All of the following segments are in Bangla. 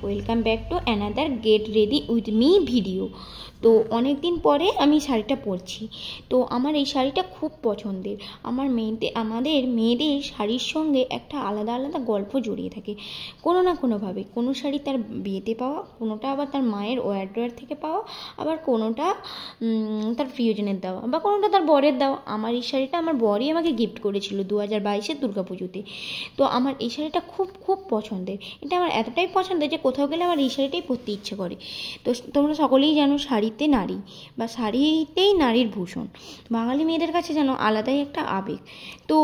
Welcome back to another get ready with me video. তো অনেক দিন পরে আমি শাড়িটা পরছি। তো আমার এই শাড়িটা খুব পছন্দের। আমাদের মেয়েদের শাড়ির সঙ্গে একটা আলাদা আলাদা গল্প জড়িয়ে থাকে কোনো না কোনোভাবে। কোনো শাড়ি তার বিয়েতে পাওয়া, কোনোটা আবার তার মায়ের ওয়ারড্রয়ার থেকে পাওয়া, আবার কোনোটা তার প্রিয়জনের দেওয়া, বা কোনোটা তার বরের দেওয়া। আমার এই শাড়িটা আমার বরই আমাকে গিফট করেছিল 2022-এর দুর্গাপুজোতে। তো আমার এই শাড়িটা খুব খুব পছন্দের। এটা আমার এতটাই পছন্দের যে কোথাও গেলে আমার এই শাড়িটাই পরতে ইচ্ছে করে। তো তোমরা সকলেই জানো শাড়িতে নারী, বা শাড়িতেই নারীর ভূষণ বাঙালি মেয়েদের কাছে যেন আলাদাই একটা আবেগ। তো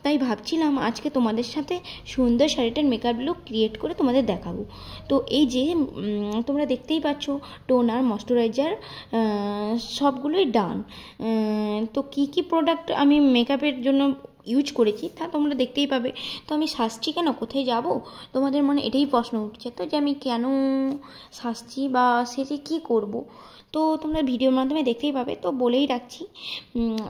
তাই ভাবছিলাম আজকে তোমাদের সাথে সুন্দর শাড়িটার মেকআপ লুক ক্রিয়েট করে তোমাদের দেখাবো। তো এই যে তোমরা দেখতেই পাচ্ছ, টোনার, ময়শ্চারাইজার সবগুলোই ডান। তো কি কি প্রোডাক্ট আমি মেকআপের জন্য ইউজ করেছি তা তোমরা দেখতেই পাবে। তো আমি সাজছি কেন, কোথায় যাব, তোমাদের মনে এটাই প্রশ্ন উঠছে তো, যে আমি কেন সাজছি বা সেজে কী করব। তো তোমরা ভিডিওর মাধ্যমে দেখতেই পাবে। তো বলেই রাখছি,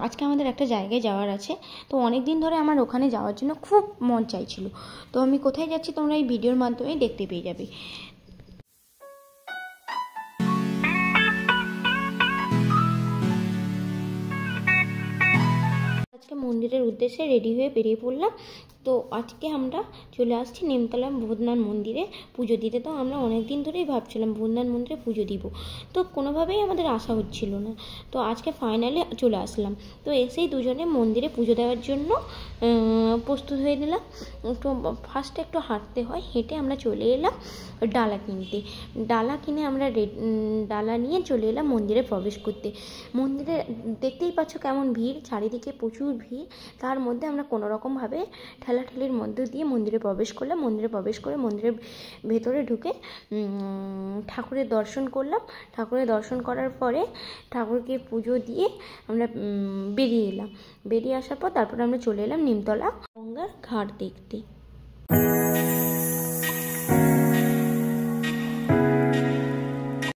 আজকে আমাদের একটা জায়গায় যাওয়ার আছে। তো অনেক দিন ধরে আমার ওখানে যাওয়ার জন্য খুব মন চাইছিল। তো আমি কোথায় যাচ্ছি তোমরা এই ভিডিওর মাধ্যমেই দেখতে পেয়ে যাবে। আজকে মন্দিরের উদ্দেশ্যে রেডি হয়ে বেরিয়ে পড়লাম। তো আজকে আমরা চলে আসছি নিমতলা ভূতনাথ মন্দিরে পুজো দিতে। তো আমরা অনেক দিন ধরেই ভাবছিলাম ভূতনাথ মন্দিরে পুজো দিব, তো কোনোভাবেই আমাদের আসা হচ্ছিল না। তো আজকে ফাইনালি চলে আসলাম। তো এসেই দুজনে মন্দিরে পুজো দেওয়ার জন্য প্রস্তুত হয়ে নিলাম। তো ফার্স্টে একটু হাঁটতে হয়, হেঁটে আমরা চলে এলাম ডালা কিনতে। ডালা কিনে আমরা ডালা নিয়ে চলে এলাম মন্দিরে প্রবেশ করতে। মন্দিরে দেখতেই পাচ্ছ কেমন ভিড়, চারিদিকে প্রচুর ভিড়। তার মধ্যে আমরা কোনোরকমভাবে ঠেলাঠেলির মধ্য দিয়ে মন্দিরে প্রবেশ করলাম। মন্দিরে প্রবেশ করে মন্দিরের ভেতরে ঢুকে ঠাকুরের দর্শন করলাম। ঠাকুরের দর্শন করার পরে ঠাকুরকে পুজো দিয়ে আমরা বেরিয়ে এলাম। বেরিয়ে আসার পর তারপরে আমরা চলে এলাম নিমতলা গঙ্গার ঘাট দেখতে।